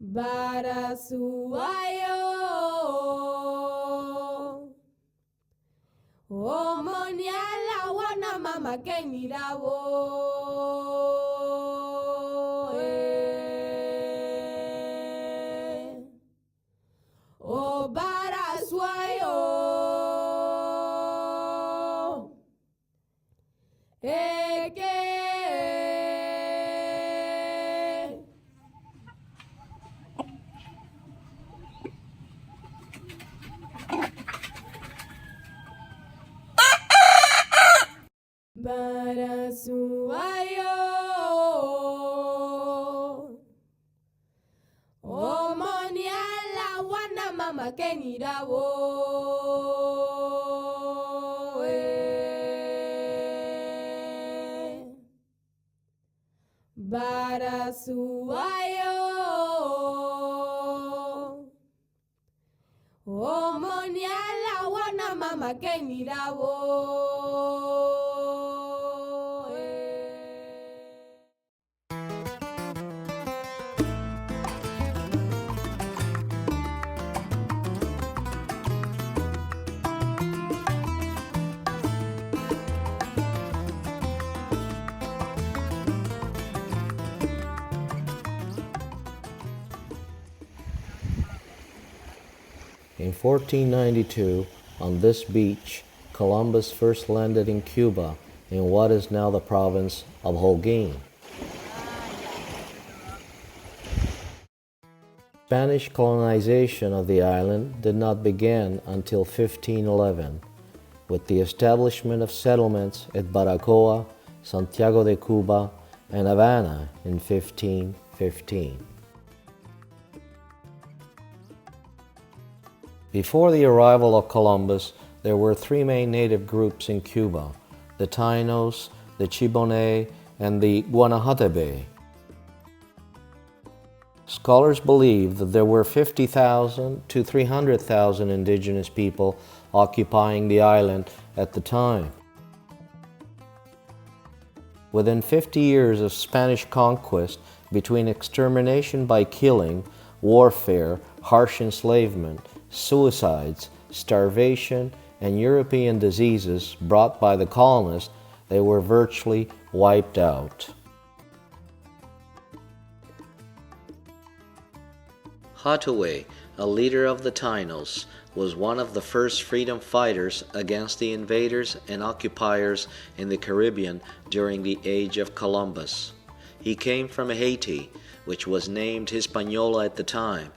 Barasuayo Omoniala wana mama kenirawo O barasuayo Eke Barasuayo Omoniala wana mama kenirawo Barasuayo Omoniala wana mama kenirawo In 1492, on this beach, Columbus first landed in Cuba, in what is now the province of Holguin. Spanish colonization of the island did not begin until 1511, with the establishment of settlements at Baracoa, Santiago de Cuba, and Havana in 1515. Before the arrival of Columbus, there were three main native groups in Cuba: the Tainos, the Chiboney, and the Guanahatabey. Scholars believe that there were 50,000 to 300,000 indigenous people occupying the island at the time. Within 50 years of Spanish conquest, between extermination by killing, warfare, harsh enslavement, suicides, starvation, and European diseases brought by the colonists, they were virtually wiped out. Hathaway, a leader of the Tainos, was one of the first freedom fighters against the invaders and occupiers in the Caribbean during the age of Columbus. He came from Haiti, which was named Hispaniola at the time.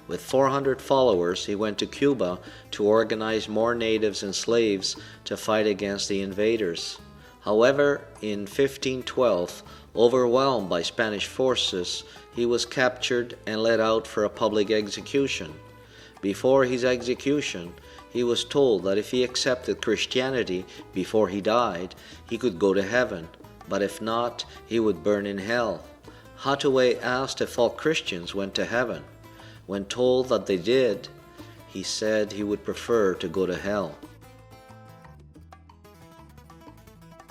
With 400 followers, he went to Cuba to organize more natives and slaves to fight against the invaders. However, in 1512, overwhelmed by Spanish forces, he was captured and led out for a public execution. Before his execution, he was told that if he accepted Christianity before he died, he could go to heaven, but if not, he would burn in hell. Hathaway asked if all Christians went to heaven. When told that they did, he said he would prefer to go to hell.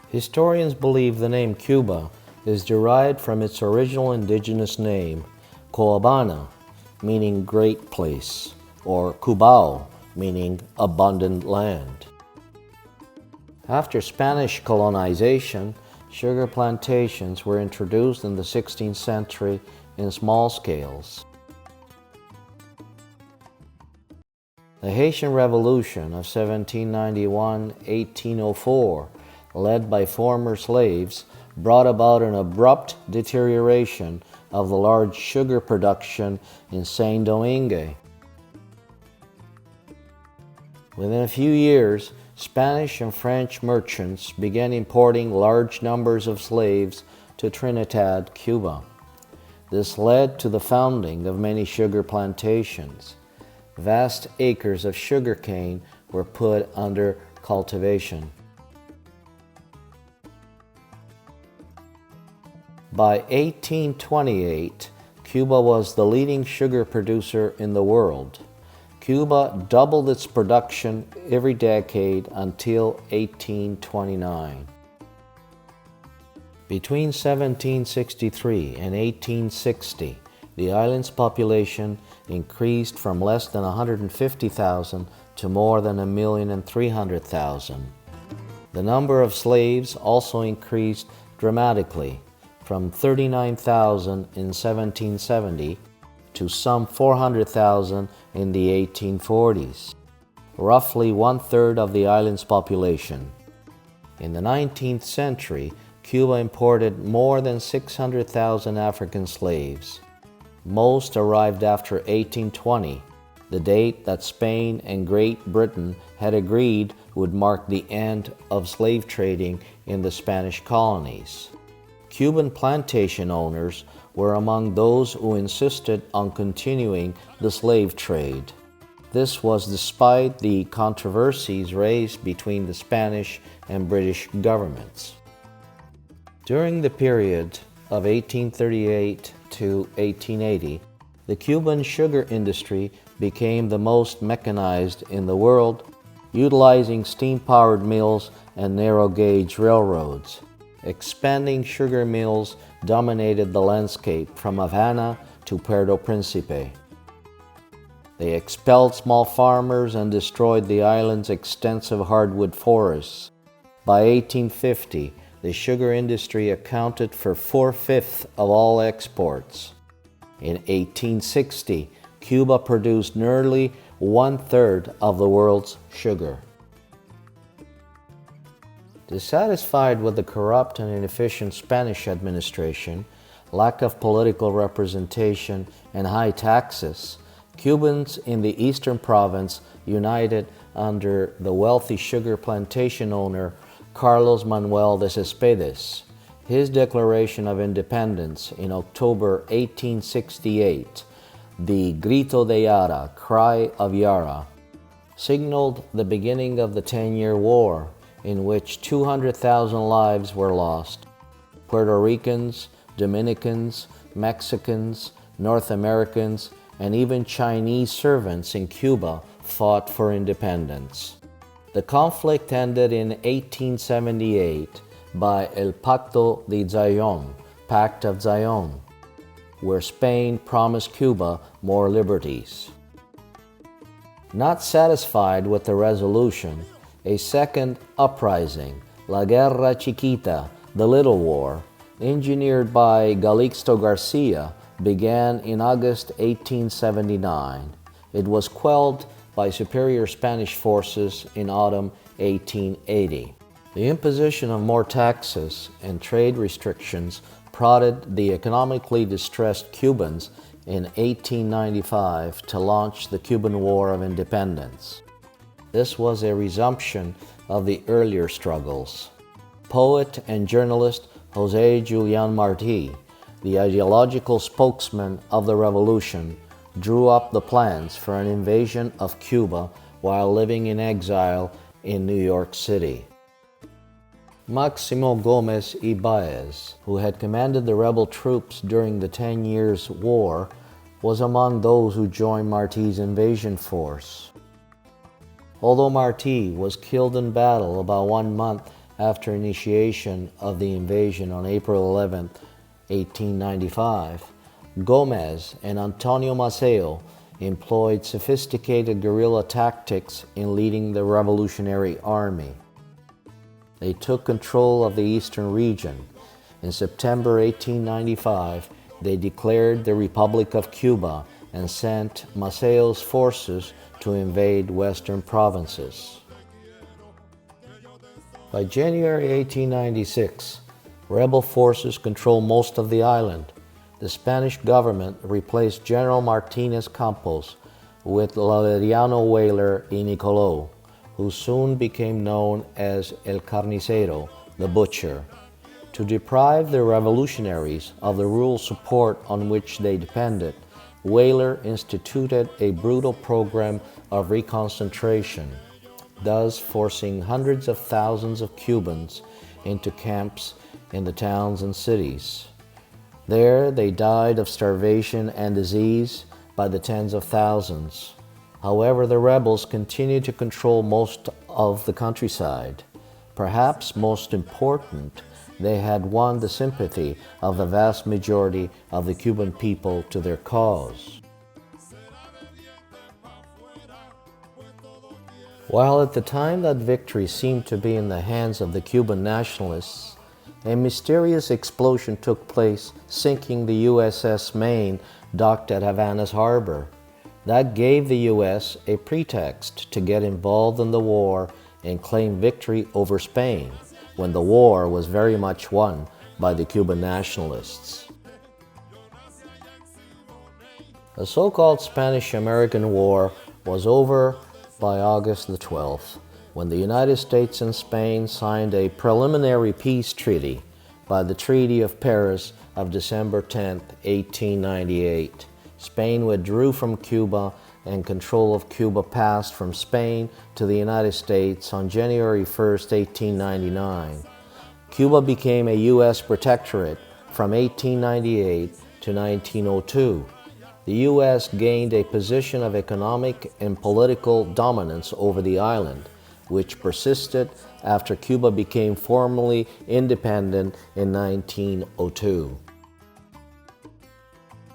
Historians believe the name Cuba is derived from its original indigenous name, Coabana, meaning great place, or Cubao, meaning abundant land. After Spanish colonization, sugar plantations were introduced in the 16th century in small scales. The Haitian Revolution of 1791-1804, led by former slaves, brought about an abrupt deterioration of the large sugar production in Saint-Domingue. Within a few years, Spanish and French merchants began importing large numbers of slaves to Trinidad, Cuba. This led to the founding of many sugar plantations. Vast acres of sugarcane were put under cultivation. By 1828, Cuba was the leading sugar producer in the world. Cuba doubled its production every decade until 1829. Between 1763 and 1860, the island's population increased from less than 150,000 to more than 1,300,000. The number of slaves also increased dramatically, from 39,000 in 1770 to some 400,000 in the 1840s, roughly one-third of the island's population. In the 19th century, Cuba imported more than 600,000 African slaves. Most arrived after 1820, the date that Spain and Great Britain had agreed would mark the end of slave trading in the Spanish colonies. Cuban plantation owners were among those who insisted on continuing the slave trade. This was despite the controversies raised between the Spanish and British governments. During the period of 1838 to 1880, the Cuban sugar industry became the most mechanized in the world, utilizing steam-powered mills and narrow-gauge railroads. Expanding sugar mills dominated the landscape from Havana to Puerto Príncipe. They expelled small farmers and destroyed the island's extensive hardwood forests. By 1850, the sugar industry accounted for 4/5 of all exports. In 1860, Cuba produced nearly 1/3 of the world's sugar. Dissatisfied with the corrupt and inefficient Spanish administration, lack of political representation, and high taxes, Cubans in the eastern province united under the wealthy sugar plantation owner Carlos Manuel de Céspedes. His declaration of independence in October 1868, the Grito de Yara, Cry of Yara, signaled the beginning of the 10-year war, in which 200,000 lives were lost. Puerto Ricans, Dominicans, Mexicans, North Americans, and even Chinese servants in Cuba fought for independence. The conflict ended in 1878 by El Pacto de Zayón, Pact of Zion, where Spain promised Cuba more liberties. Not satisfied with the resolution, a second uprising, La Guerra Chiquita, the Little War, engineered by Calixto Garcia, began in August 1879. It was quelled by superior Spanish forces in autumn 1880. The imposition of more taxes and trade restrictions prodded the economically distressed Cubans in 1895 to launch the Cuban War of Independence. This was a resumption of the earlier struggles. Poet and journalist José Julián Martí, the ideological spokesman of the revolution, drew up the plans for an invasion of Cuba while living in exile in New York City. Máximo Gómez y Báez, who had commanded the rebel troops during the 10 Years' War, was among those who joined Martí's invasion force. Although Martí was killed in battle about 1 month after initiation of the invasion on April 11, 1895, Gómez and Antonio Maceo employed sophisticated guerrilla tactics in leading the Revolutionary Army. They took control of the eastern region. In September 1895, they declared the Republic of Cuba and sent Maceo's forces to invade western provinces. By January 1896, rebel forces controlled most of the island. The Spanish government replaced General Martínez Campos with Valeriano Weyler y Nicoló, who soon became known as El Carnicero, the Butcher. To deprive the revolutionaries of the rural support on which they depended, Weyler instituted a brutal program of reconcentration, thus forcing hundreds of thousands of Cubans into camps in the towns and cities. There they died of starvation and disease by the tens of thousands. However, the rebels continued to control most of the countryside. Perhaps most important, they had won the sympathy of the vast majority of the Cuban people to their cause. While at the time that victory seemed to be in the hands of the Cuban nationalists, a mysterious explosion took place, sinking the USS Maine docked at Havana's harbor. That gave the U.S. a pretext to get involved in the war and claim victory over Spain, when the war was very much won by the Cuban nationalists. The so-called Spanish-American War was over by August the 12th, when the United States and Spain signed a preliminary peace treaty by the Treaty of Paris of December 10, 1898. Spain withdrew from Cuba, and control of Cuba passed from Spain to the United States on January 1, 1899. Cuba became a U.S. protectorate from 1898 to 1902. The U.S. gained a position of economic and political dominance over the island, which persisted after Cuba became formally independent in 1902.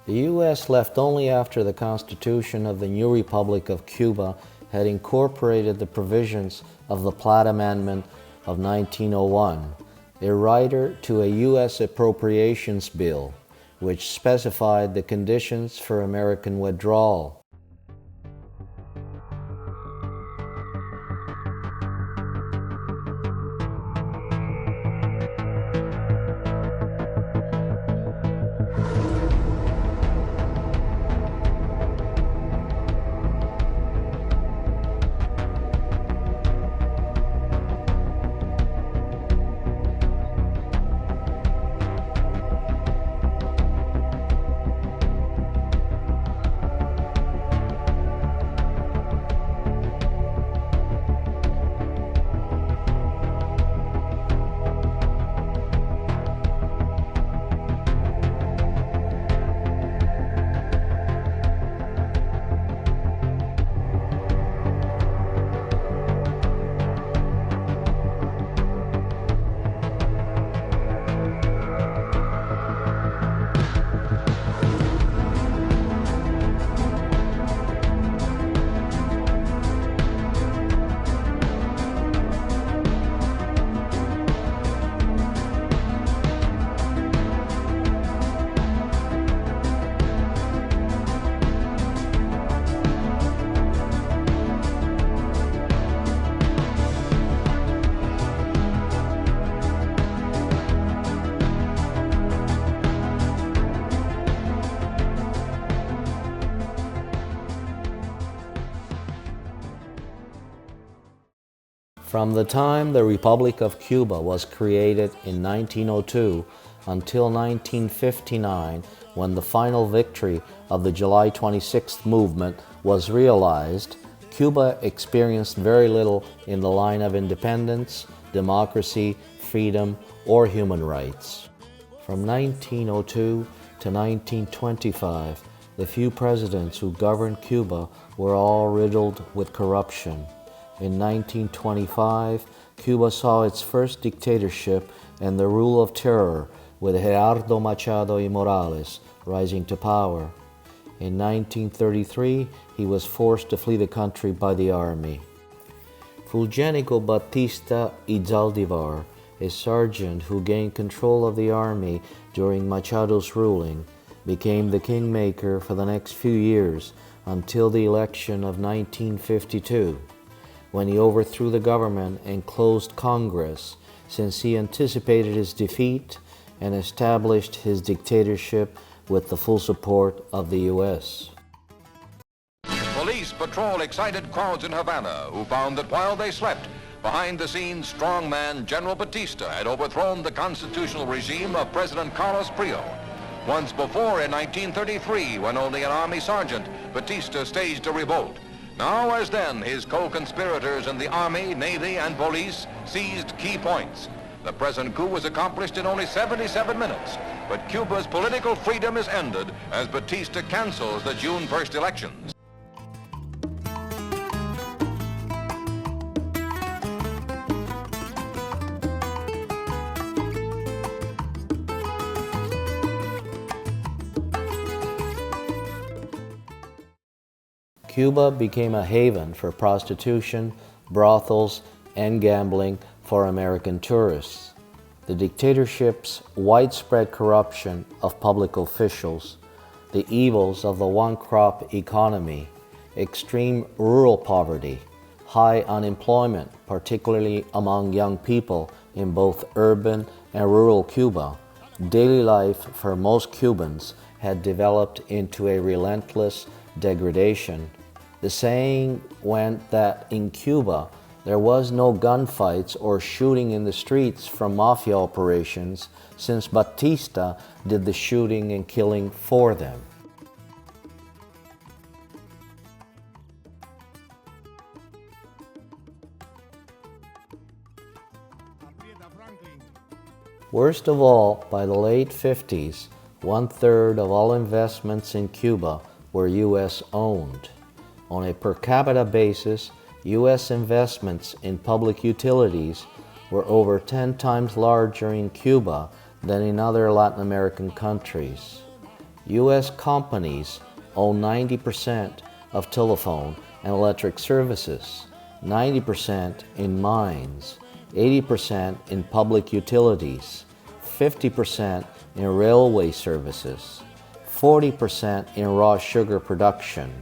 The U.S. left only after the Constitution of the new Republic of Cuba had incorporated the provisions of the Platt Amendment of 1901, a rider to a U.S. appropriations bill, which specified the conditions for American withdrawal. From the time the Republic of Cuba was created in 1902 until 1959, when the final victory of the July 26th movement was realized, Cuba experienced very little in the line of independence, democracy, freedom, or human rights. From 1902 to 1925, the few presidents who governed Cuba were all riddled with corruption. In 1925, Cuba saw its first dictatorship and the rule of terror, with Gerardo Machado y Morales rising to power. In 1933, he was forced to flee the country by the army. Fulgencio Batista y Zaldivar, a sergeant who gained control of the army during Machado's ruling, became the kingmaker for the next few years until the election of 1952. When he overthrew the government and closed Congress, since he anticipated his defeat and established his dictatorship with the full support of the U.S. Police patrol excited crowds in Havana who found that while they slept, behind the scenes strongman General Batista had overthrown the constitutional regime of President Carlos Prio. Once before in 1933, when only an army sergeant, Batista staged a revolt. Now as then, his co-conspirators in the Army, Navy, and police seized key points. The present coup was accomplished in only 77 minutes, but Cuba's political freedom is ended as Batista cancels the June 1st elections. Cuba became a haven for prostitution, brothels, and gambling for American tourists. The dictatorship's widespread corruption of public officials, the evils of the one-crop economy, extreme rural poverty, high unemployment, particularly among young people in both urban and rural Cuba, daily life for most Cubans had developed into a relentless degradation. The saying went that in Cuba, there was no gunfights or shooting in the streets from mafia operations, since Batista did the shooting and killing for them. Worst of all, by the late 50s, 1/3 of all investments in Cuba were U.S. owned. On a per capita basis, U.S. investments in public utilities were over 10 times larger in Cuba than in other Latin American countries. U.S. companies own 90% of telephone and electric services, 90% in mines, 80% in public utilities, 50% in railway services, 40% in raw sugar production,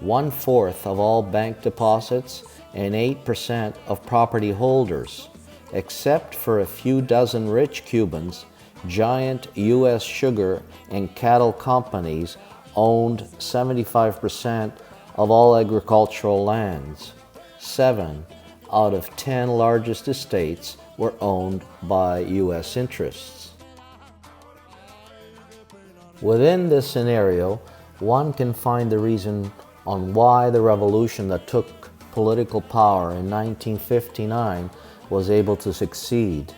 1/4 of all bank deposits, and 8% of property holders. Except for a few dozen rich Cubans, giant U.S. sugar and cattle companies owned 75% of all agricultural lands. 7 out of 10 largest estates were owned by U.S. interests. Within this scenario, one can find the reason on why the revolution that took political power in 1959 was able to succeed.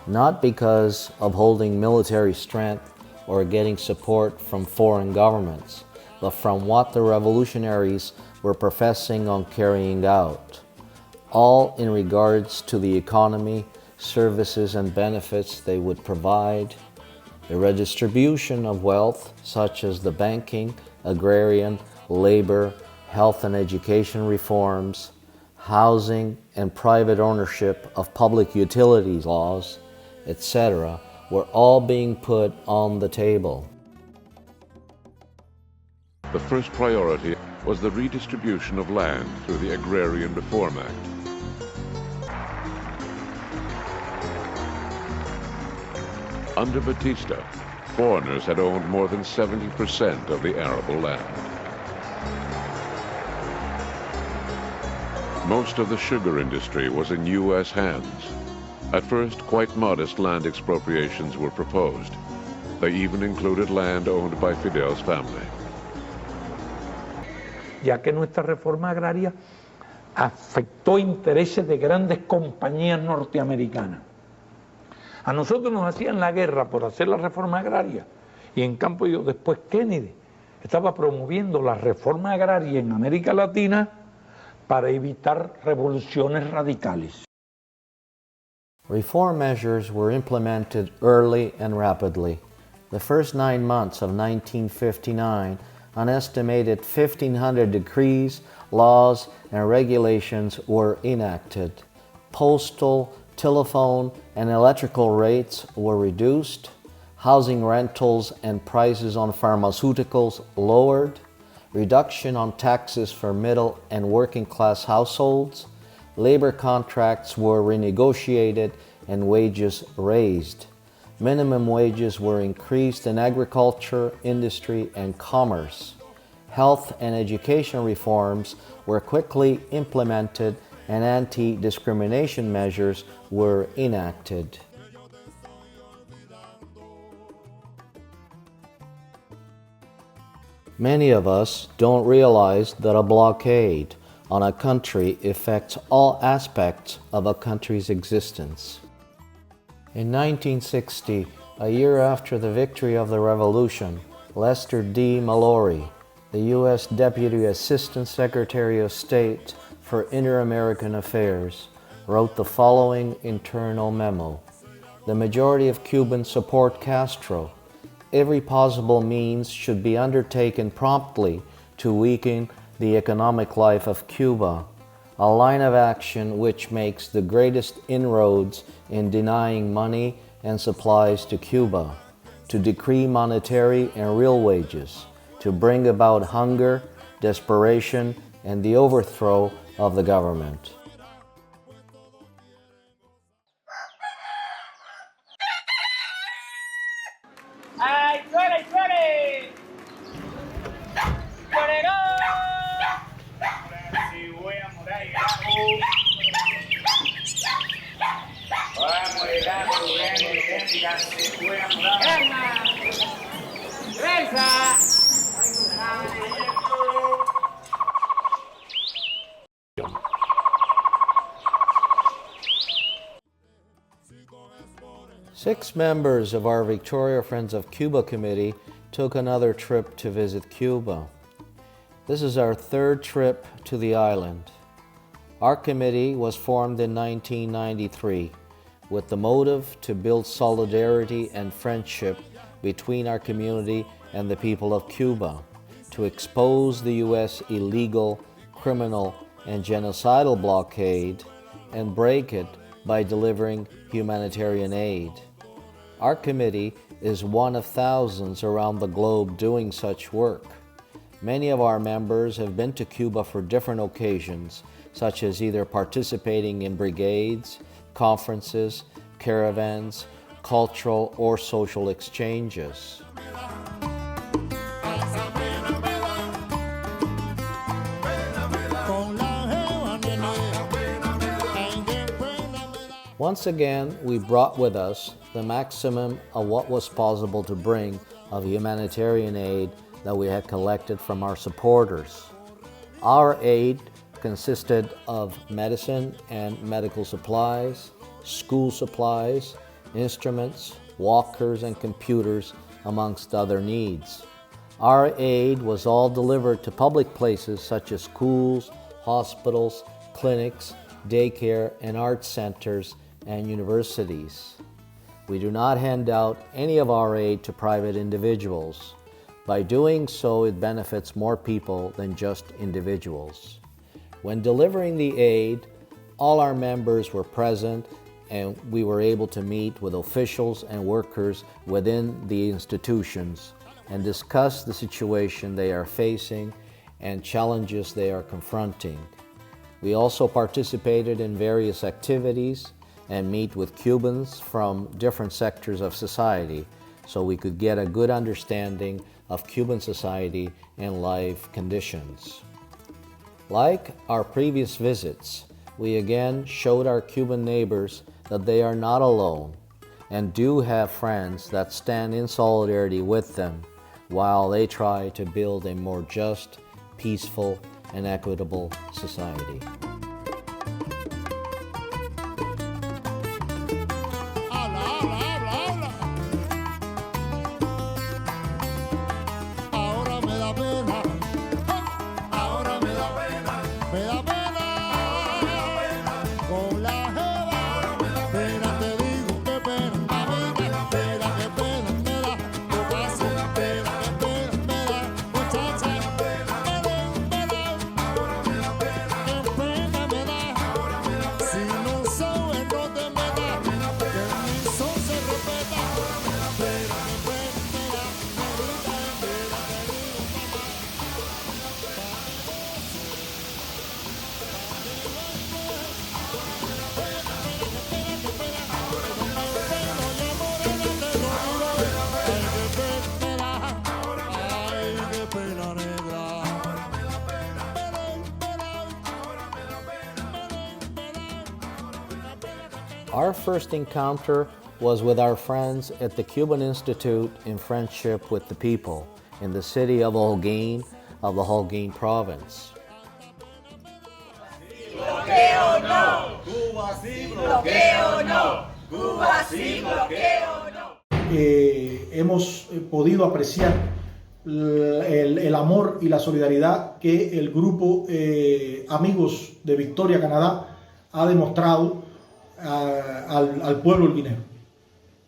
Not because of holding military strength or getting support from foreign governments, but from what the revolutionaries were professing on carrying out. All in regards to the economy, services and benefits they would provide, the redistribution of wealth such as the banking, agrarian, labor, health and education reforms, housing and private ownership of public utilities laws, etc., were all being put on the table. The first priority was the redistribution of land through the Agrarian Reform Act. Under Batista, foreigners had owned more than 70% of the arable land. Most of the sugar industry was in U.S. hands. At first, quite modest land expropriations were proposed. They even included land owned by Fidel's family. Ya que nuestra reforma agraria afectó intereses de grandes compañías norteamericanas. A nosotros nos hacían la guerra por hacer la reforma agraria y en cambio después Kennedy estaba promoviendo la reforma agraria en América Latina para evitar revoluciones radicales. Reform measures were implemented early and rapidly. The first 9 months of 1959, an estimated 1,500 decrees, laws, and regulations were enacted. Postal, telephone, and electrical rates were reduced. Housing rentals and prices on pharmaceuticals lowered. Reduction on taxes for middle and working class households. Labor contracts were renegotiated and wages raised. Minimum wages were increased in agriculture, industry, and commerce. Health and education reforms were quickly implemented and anti-discrimination measures were enacted. Many of us don't realize that a blockade on a country affects all aspects of a country's existence. In 1960, a year after the victory of the revolution, Lester D. Mallory, the U.S. Deputy Assistant Secretary of State for Inter-American Affairs, wrote the following internal memo. The majority of Cubans support Castro. Every possible means should be undertaken promptly to weaken the economic life of Cuba, a line of action which makes the greatest inroads in denying money and supplies to Cuba, to decree monetary and real wages, to bring about hunger, desperation, and the overthrow of the government. ¡Ay, suele, suele! ¡Suele, no! Si voy a morir, vamos a llegar, si voy a morir. ¡Versa! Six members of our Victoria Friends of Cuba committee took another trip to visit Cuba. This is our third trip to the island. Our committee was formed in 1993 with the motive to build solidarity and friendship between our community and the people of Cuba, to expose the U.S. illegal, criminal, and genocidal blockade and break it by delivering humanitarian aid. Our committee is one of thousands around the globe doing such work. Many of our members have been to Cuba for different occasions, such as either participating in brigades, conferences, caravans, cultural or social exchanges. Once again, we brought with us the maximum of what was possible to bring of humanitarian aid that we had collected from our supporters. Our aid consisted of medicine and medical supplies, school supplies, instruments, walkers, and computers, amongst other needs. Our aid was all delivered to public places such as schools, hospitals, clinics, daycare, and art centers, and universities. We do not hand out any of our aid to private individuals. By doing so, it benefits more people than just individuals. When delivering the aid, all our members were present and we were able to meet with officials and workers within the institutions and discuss the situation they are facing and challenges they are confronting. We also participated in various activities and meet with Cubans from different sectors of society so we could get a good understanding of Cuban society and life conditions. Like our previous visits, we again showed our Cuban neighbors that they are not alone and do have friends that stand in solidarity with them while they try to build a more just, peaceful, and equitable society. Our first encounter was with our friends at the Cuban Institute in Friendship with the People in the city of Holguín of the Holguín province. Bloqueo no, Cuba sí, bloqueo no, Cuba sí, bloqueo no. Hemos podido apreciar el amor y la solidaridad que el grupo Amigos de Victoria, Canadá, ha demostrado al pueblo holguinero.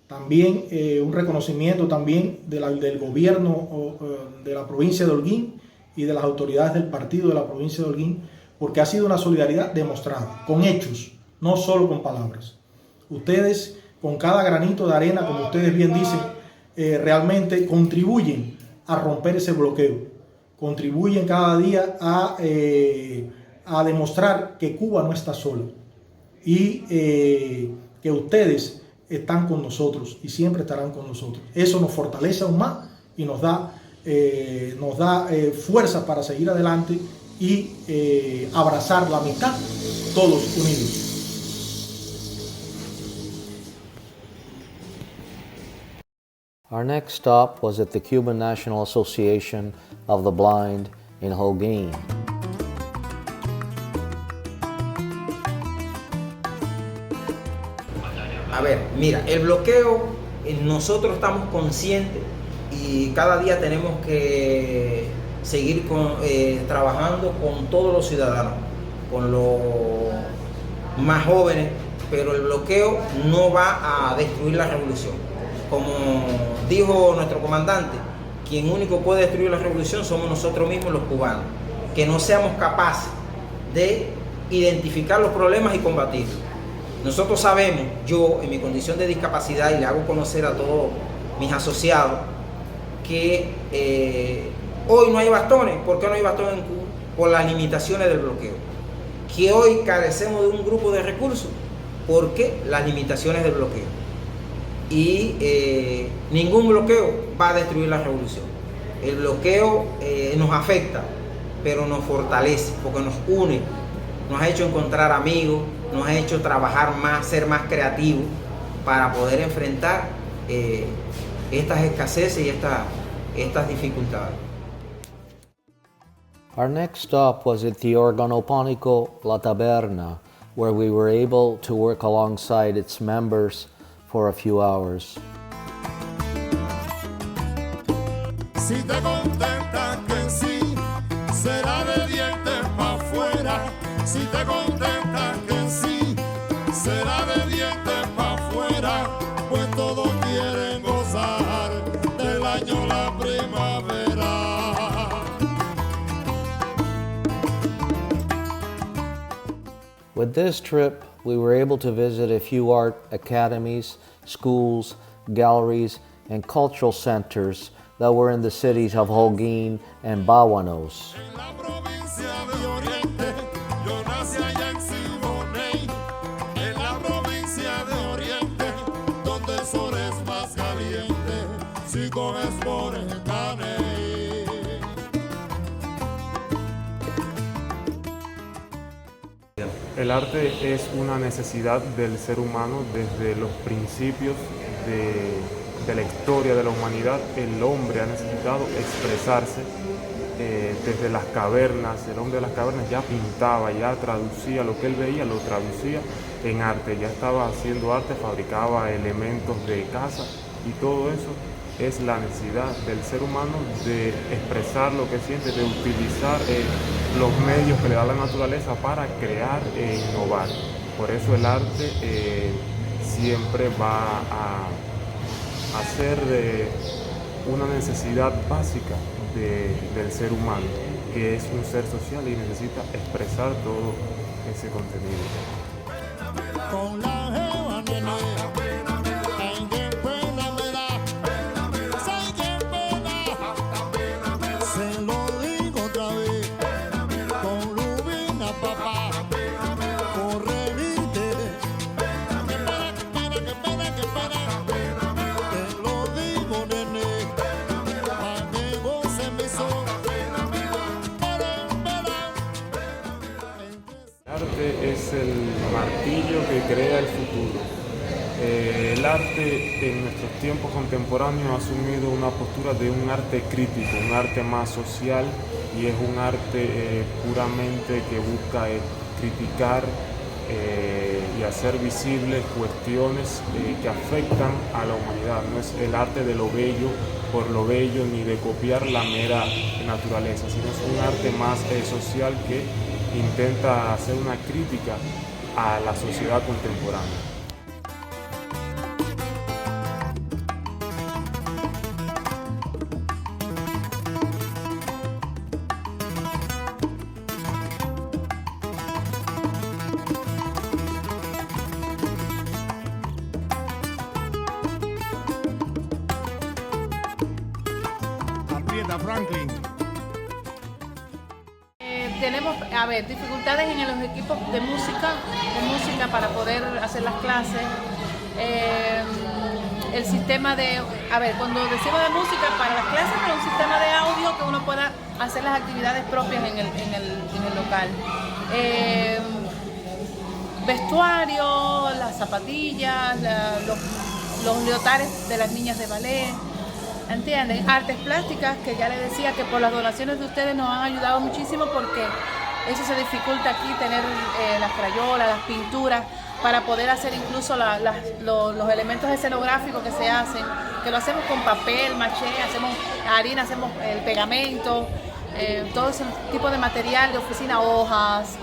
También un reconocimiento también del gobierno de la provincia de Holguín y de las autoridades del partido de la provincia de Holguín, porque ha sido una solidaridad demostrada, con hechos, no solo con palabras. Ustedes, con cada granito de arena, como ustedes bien dicen, realmente contribuyen a romper ese bloqueo, contribuyen cada día a demostrar que Cuba no está sola y que ustedes están con nosotros y siempre estarán con nosotros. Eso nos fortalece aún más y nos da fuerza para seguir adelante y abrazar la amistad todos unidos. Our next stop was at the Cuban National Association of the Blind in Holguín. A ver, mira, el bloqueo, nosotros estamos conscientes y cada día tenemos que seguir trabajando con todos los ciudadanos, con los más jóvenes, pero el bloqueo no va a destruir la revolución. Como dijo nuestro comandante, quien único puede destruir la revolución somos nosotros mismos los cubanos, que no seamos capaces de identificar los problemas y combatirlos. Nosotros sabemos, yo en mi condición de discapacidad, y le hago conocer a todos mis asociados, que hoy no hay bastones. ¿Por qué no hay bastones en Cuba? Por las limitaciones del bloqueo. Que hoy carecemos de un grupo de recursos, porque las limitaciones del bloqueo. Y ningún bloqueo va a destruir la revolución. El bloqueo nos afecta, pero nos fortalece, porque nos une, nos ha hecho encontrar amigos, nos ha hecho trabajar más, ser más creativos para poder enfrentar estas escaseces y estas dificultades. Our next stop was at the organopónico La Taberna, where we were able to work alongside its members for a few hours. Si te contestas que sí, será de dientes pa' afuera. Si te contestas que sí, será de dientes pa' afuera. Pues todos quieren gozar del año la primavera. With this trip, we were able to visit a few art academies, schools, galleries, and cultural centers that were in the cities of Holguín and Báwanos. En la provincia de Oriente, yo nací allá en Siboney. En la provincia de Oriente, donde el sol es más caliente, si coges por el caney. El arte es una necesidad del ser humano desde los principios de la historia de la humanidad. El hombre ha necesitado expresarse desde las cavernas. El hombre de las cavernas ya pintaba, ya traducía lo que él veía, lo traducía en arte. Ya estaba haciendo arte, fabricaba elementos de casa y todo eso es la necesidad del ser humano de expresar lo que siente, de utilizar los medios que le da la naturaleza para crear e innovar. Por eso el arte siempre va a ser una necesidad básica del ser humano, que es un ser social y necesita expresar todo ese contenido. Con la jeva, nene, ay, qué pena me da. Ay, qué pena. Se lo digo otra vez. Con Lubina, papá, corregirte. Qué pena. Te lo digo, nene, pa' que goce mi son. El arte es el martillo que crea el futuro. El arte en nuestros tiempos contemporáneos ha asumido una postura de un arte crítico, un arte más social, y es un arte puramente que busca criticar y hacer visibles cuestiones que afectan a la humanidad. No es el arte de lo bello por lo bello ni de copiar la mera naturaleza, sino es un arte más social que intenta hacer una crítica a la sociedad contemporánea. Franklin. Tenemos, dificultades en los equipos de música para poder hacer las clases. El sistema de, cuando decimos de música para las clases, pero un sistema de audio que uno pueda hacer las actividades propias en el local. Vestuario, las zapatillas, los leotares de las niñas de ballet, ¿entienden? Artes plásticas, que ya les decía que por las donaciones de ustedes nos han ayudado muchísimo, porque eso se dificulta aquí, tener las crayolas, las pinturas, para poder hacer incluso los elementos escenográficos que se hacen, que lo hacemos con papel, maché, hacemos harina, hacemos el pegamento, todo ese tipo de material de oficina, hojas,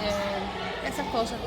esas cosas.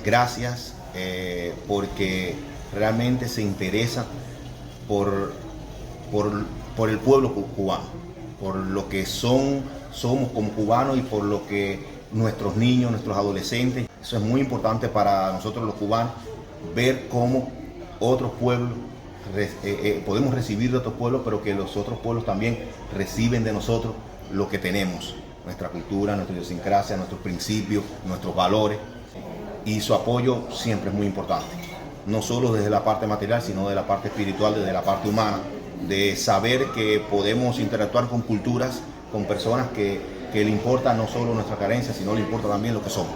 Gracias porque realmente se interesa por el pueblo cubano, por lo que somos como cubanos y por lo que nuestros niños, nuestros adolescentes. Eso es muy importante para nosotros los cubanos, ver cómo otros pueblos, podemos recibir de otros pueblos, pero que los otros pueblos también reciben de nosotros lo que tenemos, nuestra cultura, nuestra idiosincrasia, nuestros principios, nuestros valores. Y su apoyo siempre es muy importante, no solo desde la parte material, sino de la parte espiritual, desde la parte humana, de saber que podemos interactuar con culturas, con personas que le importa no solo nuestra carencia, sino le importa también lo que somos.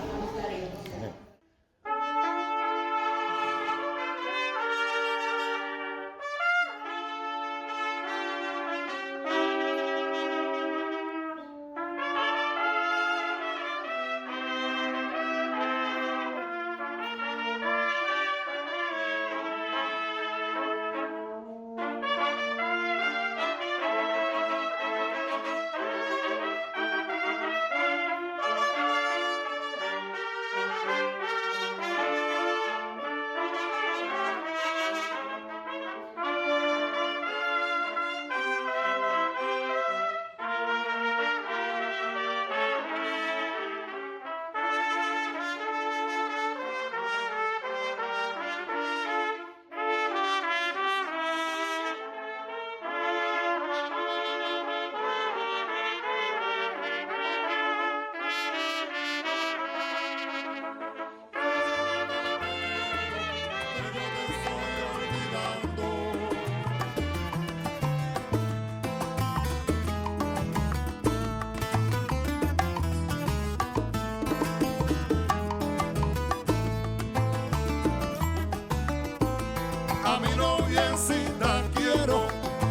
A mi noviecita quiero,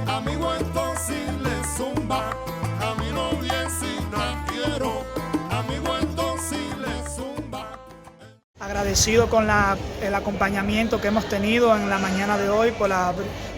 a mi entonces le zumba. A mi noviecita quiero, a mi entonces le zumba. Agradecido con el acompañamiento que hemos tenido en la mañana de hoy por la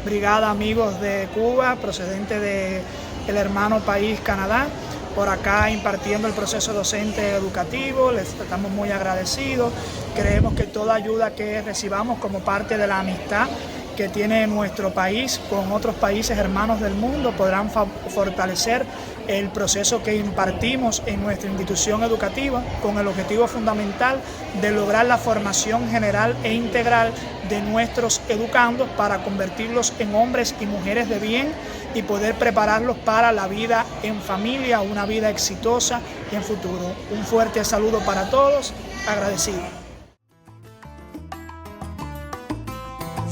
Brigada Amigos de Cuba, procedente del hermano país Canadá, por acá impartiendo el proceso docente educativo. Les estamos muy agradecidos. Creemos que toda ayuda que recibamos como parte de la amistad que tiene nuestro país con otros países hermanos del mundo podrán fortalecer el proceso que impartimos en nuestra institución educativa, con el objetivo fundamental de lograr la formación general e integral de nuestros educandos para convertirlos en hombres y mujeres de bien y poder prepararlos para la vida en familia, una vida exitosa y en futuro. Un fuerte saludo para todos, agradecido.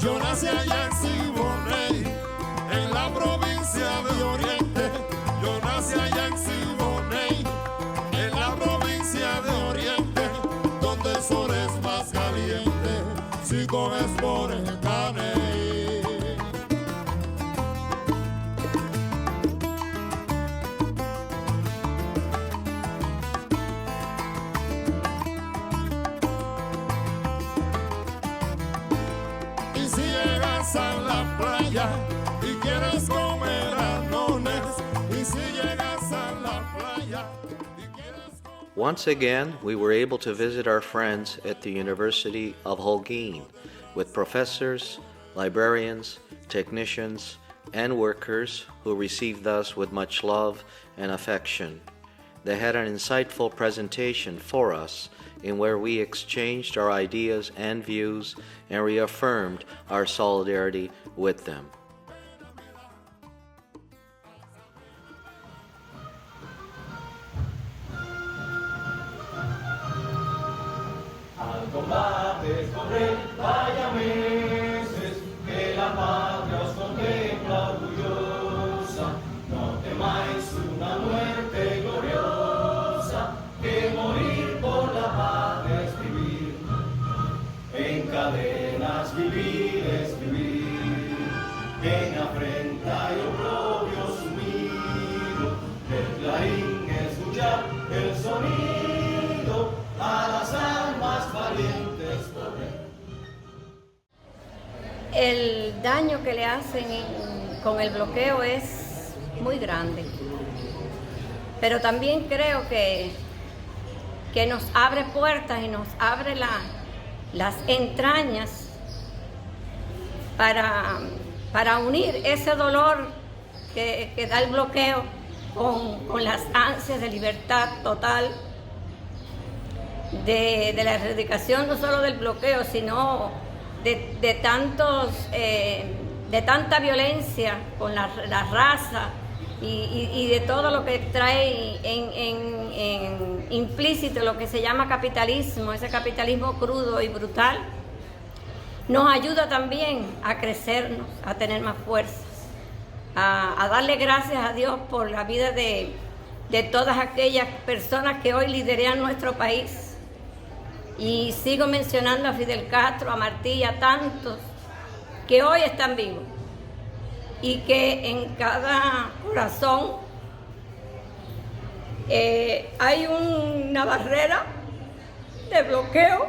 Yo nací allá en Siboney, en la provincia de Oriente. Yo nací allá en Siboney, en la provincia de Oriente, donde el sol es más grande. con esporetane. Y si llegas a la playa y quieres comer arnones, y si llegas a la playa y quieres comer... Once again, we were able to visit our friends at the University of Holguín with professors, librarians, technicians, and workers who received us with much love and affection. They had an insightful presentation for us in where we exchanged our ideas and views and reaffirmed our solidarity with them. Al combate correr, vaya meses, que la patria os contempla orgullosa. No temáis una muerte gloriosa, que morir por la patria es vivir. En cadenas vivir es vivir, en afrenta y oprobio sumido. El clarín escuchar el sonido, a las almas valientes correr. El daño que le hacen con el bloqueo es muy grande, pero también creo que nos abre puertas y nos abre las entrañas para unir ese dolor que da el bloqueo con las ansias de libertad total, de la erradicación no solo del bloqueo, sino de tanta violencia con la raza y de todo lo que trae en implícito lo que se llama capitalismo, ese capitalismo crudo y brutal. Nos ayuda también a crecernos, a tener más fuerzas, a darle gracias a Dios por la vida de todas aquellas personas que hoy lideran nuestro país. Y sigo mencionando a Fidel Castro, a Martí y a tantos que hoy están vivos y que en cada corazón hay una barrera de bloqueo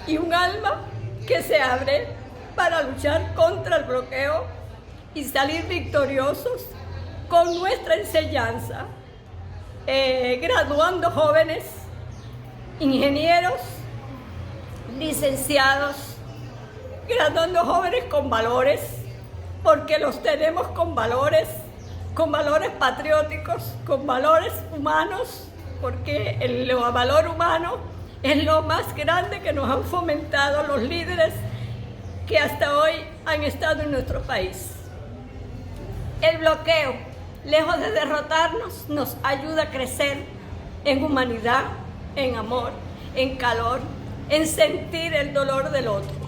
y un alma que se abre para luchar contra el bloqueo y salir victoriosos con nuestra enseñanza. Graduando jóvenes, ingenieros, licenciados, graduando jóvenes con valores, porque los tenemos con valores patrióticos, con valores humanos, porque el valor humano es lo más grande que nos han fomentado los líderes que hasta hoy han estado en nuestro país. El bloqueo, lejos de derrotarnos, nos ayuda a crecer en humanidad, en amor, en calor, en sentir el dolor del otro.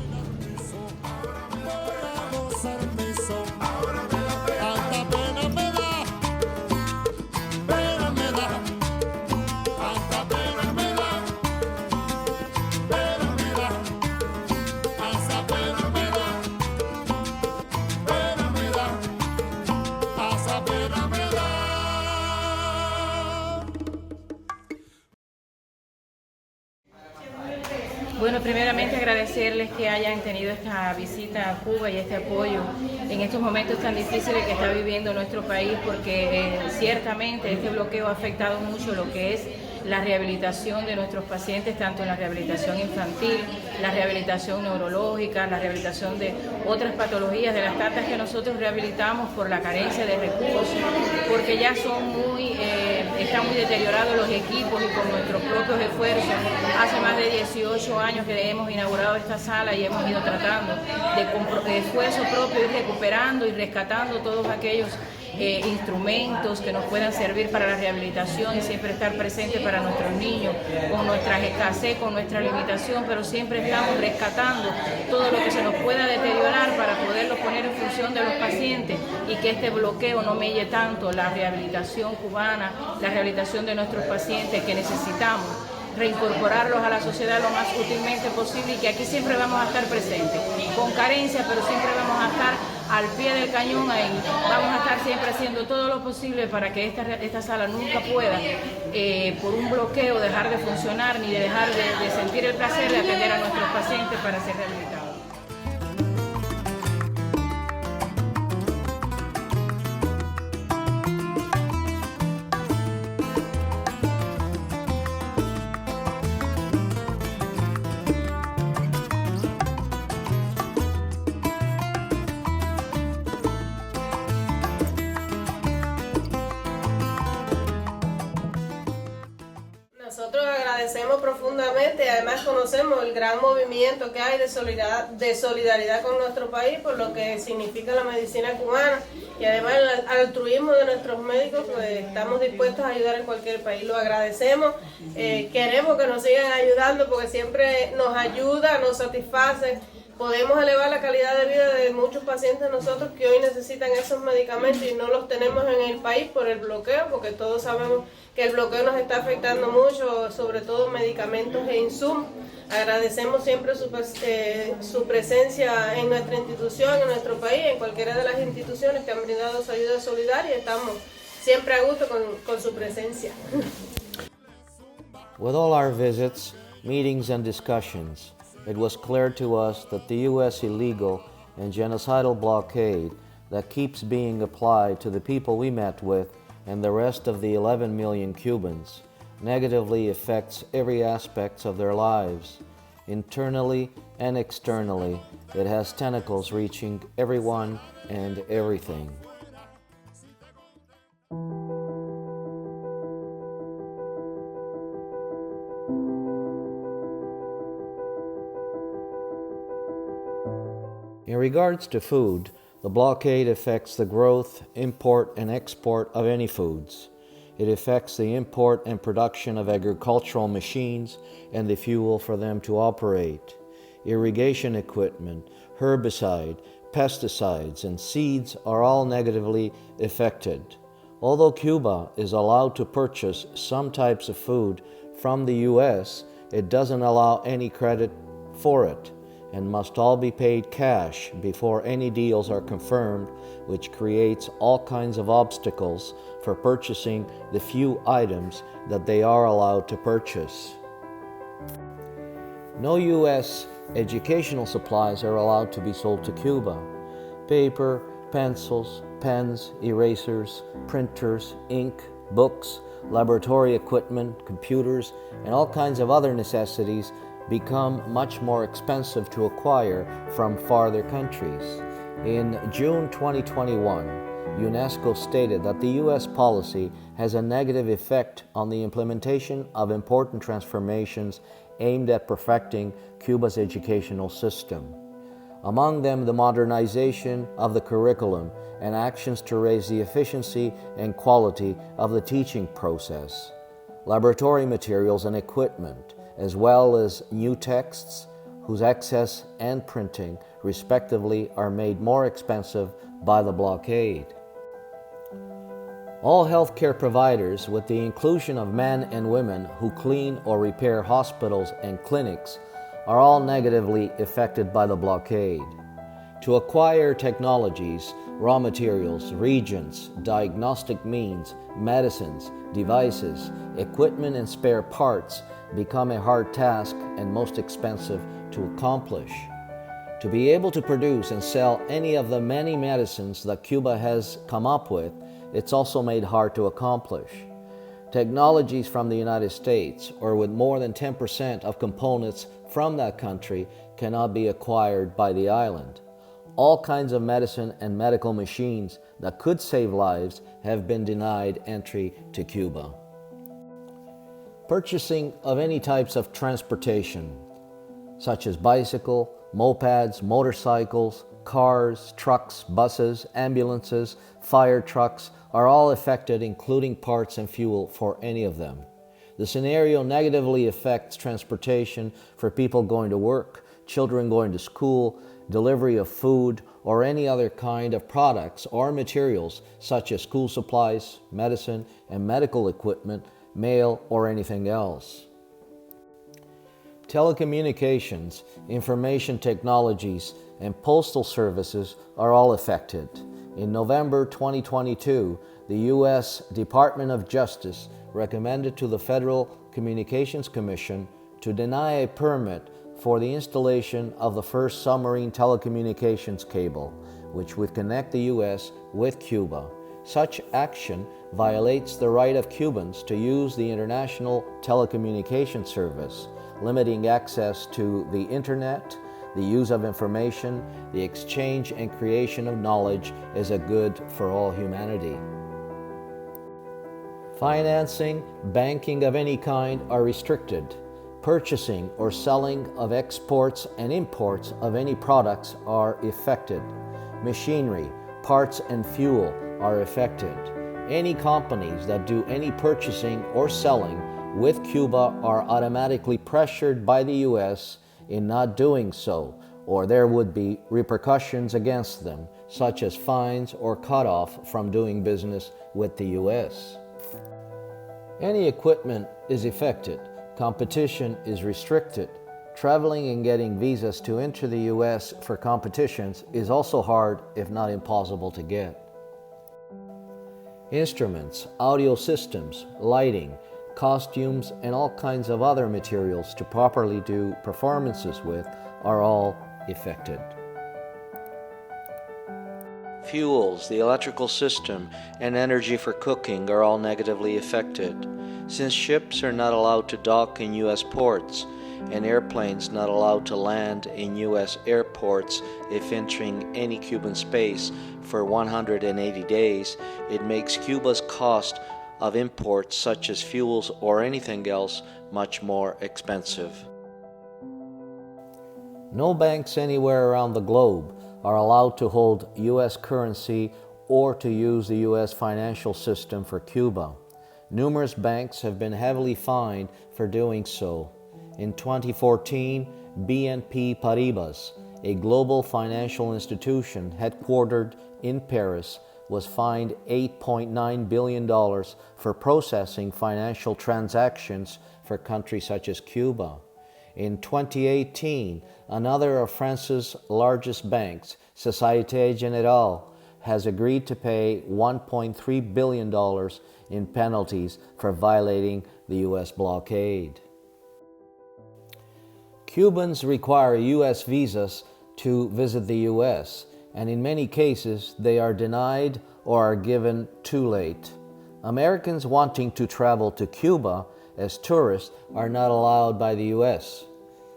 Bueno, primeramente agradecerles que hayan tenido esta visita a Cuba y este apoyo en estos momentos tan difíciles que está viviendo nuestro país, porque ciertamente este bloqueo ha afectado mucho lo que es la rehabilitación de nuestros pacientes, tanto en la rehabilitación infantil, la rehabilitación neurológica, la rehabilitación de otras patologías, de las tantas que nosotros rehabilitamos por la carencia de recursos, porque ya están muy deteriorados los equipos, y con nuestros propios esfuerzos, hace más de 18 años que hemos inaugurado esta sala y hemos ido tratando de esfuerzo propio ir recuperando y rescatando todos aquellos instrumentos que nos puedan servir para la rehabilitación y siempre estar presentes para nuestros niños, con nuestra escasez, con nuestra limitación, pero siempre estamos rescatando todo lo que se nos pueda deteriorar para poderlo poner en función de los pacientes y que este bloqueo no melle tanto la rehabilitación cubana, la rehabilitación de nuestros pacientes que necesitamos. reincorporarlos a la sociedad lo más útilmente posible y que aquí siempre vamos a estar presentes, con carencia, pero siempre vamos a estar al pie del cañón ahí. Vamos a estar siempre haciendo todo lo posible para que esta sala nunca pueda, por un bloqueo, dejar de funcionar ni de dejar de sentir el placer de atender a nuestros pacientes para ser rehabilitados. Nosotros agradecemos profundamente, además conocemos el gran movimiento que hay de solidaridad con nuestro país por lo que significa la medicina cubana y además el altruismo de nuestros médicos, pues estamos dispuestos a ayudar en cualquier país. Lo agradecemos, queremos que nos sigan ayudando porque siempre nos ayuda, nos satisface. Podemos elevar la calidad de vida de muchos pacientes nosotros que hoy necesitan esos medicamentos y no los tenemos en el país por el bloqueo, porque todos sabemos que el bloqueo nos está afectando mucho, sobre todo medicamentos e insumos. Agradecemos siempre su presencia en nuestra institución, en nuestro país, en cualquiera de las instituciones que han brindado su ayuda solidaria. Estamos siempre a gusto con su presencia. With all our visits, meetings and discussions, it was clear to us that the U.S. illegal and genocidal blockade that keeps being applied to the people we met with and the rest of the 11 million Cubans negatively affects every aspect of their lives. Internally and externally, it has tentacles reaching everyone and everything. In regards to food, the blockade affects the growth, import, and export of any foods. It affects the import and production of agricultural machines and the fuel for them to operate. Irrigation equipment, herbicide, pesticides, and seeds are all negatively affected. Although Cuba is allowed to purchase some types of food from the U.S., it doesn't allow any credit for it, and must all be paid cash before any deals are confirmed, which creates all kinds of obstacles for purchasing the few items that they are allowed to purchase. No U.S. educational supplies are allowed to be sold to Cuba. Paper, pencils, pens, erasers, printers, ink, books, laboratory equipment, computers, and all kinds of other necessities become much more expensive to acquire from farther countries. In June 2021, UNESCO stated that the U.S. policy has a negative effect on the implementation of important transformations aimed at perfecting Cuba's educational system. Among them, the modernization of the curriculum and actions to raise the efficiency and quality of the teaching process, laboratory materials and equipment, as well as new texts whose access and printing, respectively, are made more expensive by the blockade. All healthcare providers, with the inclusion of men and women who clean or repair hospitals and clinics, are all negatively affected by the blockade. To acquire technologies, raw materials, reagents, diagnostic means, medicines, devices, equipment, and spare parts become a hard task and most expensive to accomplish. To be able to produce and sell any of the many medicines that Cuba has come up with, it's also made hard to accomplish. Technologies from the United States, or with more than 10% of components from that country, cannot be acquired by the island. All kinds of medicine and medical machines that could save lives have been denied entry to Cuba. Purchasing of any types of transportation, such as bicycle, mopeds, motorcycles, cars, trucks, buses, ambulances, fire trucks, are all affected, including parts and fuel for any of them. The scenario negatively affects transportation for people going to work, children going to school, delivery of food, or any other kind of products or materials such as school supplies, medicine, and medical equipment, mail, or anything else. Telecommunications, information technologies, and postal services are all affected. In November 2022, the U.S. Department of Justice recommended to the Federal Communications Commission to deny a permit for the installation of the first submarine telecommunications cable, which would connect the U.S. with Cuba. Such action violates the right of Cubans to use the international telecommunication service, limiting access to the internet, the use of information, the exchange and creation of knowledge is a good for all humanity. Financing, banking of any kind are restricted. Purchasing or selling of exports and imports of any products are affected. Machinery, parts and fuel are affected. Any companies that do any purchasing or selling with Cuba are automatically pressured by the U.S. in not doing so, or there would be repercussions against them, such as fines or cutoff from doing business with the U.S. Any equipment is affected. Competition is restricted. Traveling and getting visas to enter the U.S. for competitions is also hard, if not impossible, to get. Instruments, audio systems, lighting, costumes, and all kinds of other materials to properly do performances with are all affected. Fuels, the electrical system, and energy for cooking are all negatively affected. Since ships are not allowed to dock in U.S. ports, and airplanes not allowed to land in U.S. airports if entering any Cuban space for 180 days, it makes Cuba's cost of imports such as fuels or anything else much more expensive. No banks anywhere around the globe are allowed to hold U.S. currency or to use the U.S. financial system for Cuba. Numerous banks have been heavily fined for doing so. In 2014, BNP Paribas, a global financial institution headquartered in Paris, was fined $8.9 billion for processing financial transactions for countries such as Cuba. In 2018, another of France's largest banks, Société Générale, has agreed to pay $1.3 billion in penalties for violating the U.S. blockade. Cubans require U.S. visas to visit the U.S., and in many cases they are denied or are given too late. Americans wanting to travel to Cuba as tourists are not allowed by the U.S.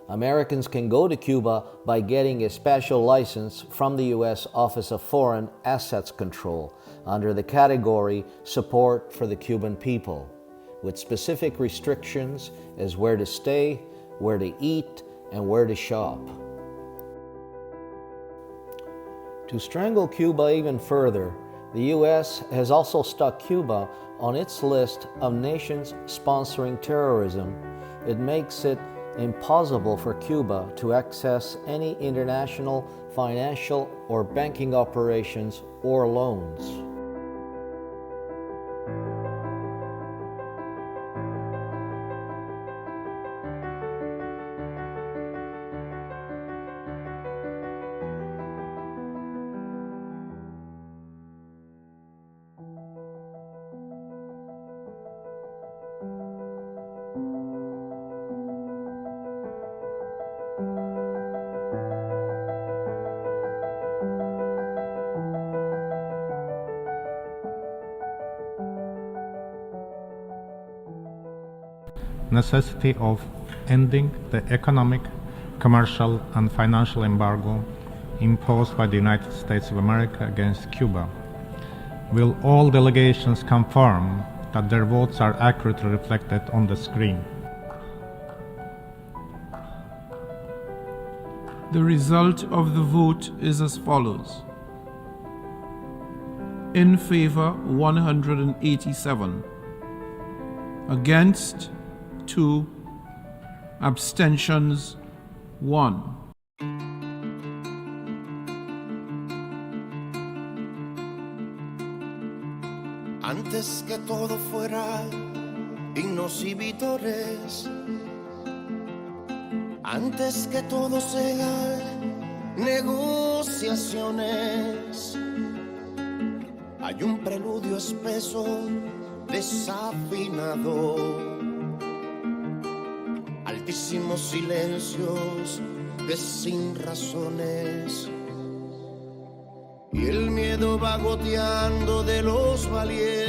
Americans can go to Cuba by getting a special license from the U.S. Office of Foreign Assets Control under the category Support for the Cuban People, with specific restrictions as where to stay, where to eat, and where to shop. To strangle Cuba even further, the U.S. has also stuck Cuba on its list of nations sponsoring terrorism. It makes it impossible for Cuba to access any international financial or banking operations or loans. Necessity of ending the economic, commercial, and financial embargo imposed by the United States of America against Cuba. Will all delegations confirm that their votes are accurately reflected on the screen? The result of the vote is as follows. In favor, 187. Against, 2. Abstentions, 1. Antes que todo fuera himnos y vítores, Antes que todo sea negociaciones, hay un preludio espeso, desafinado, altísimos silencios de sin razones, y el miedo va goteando de los valientes,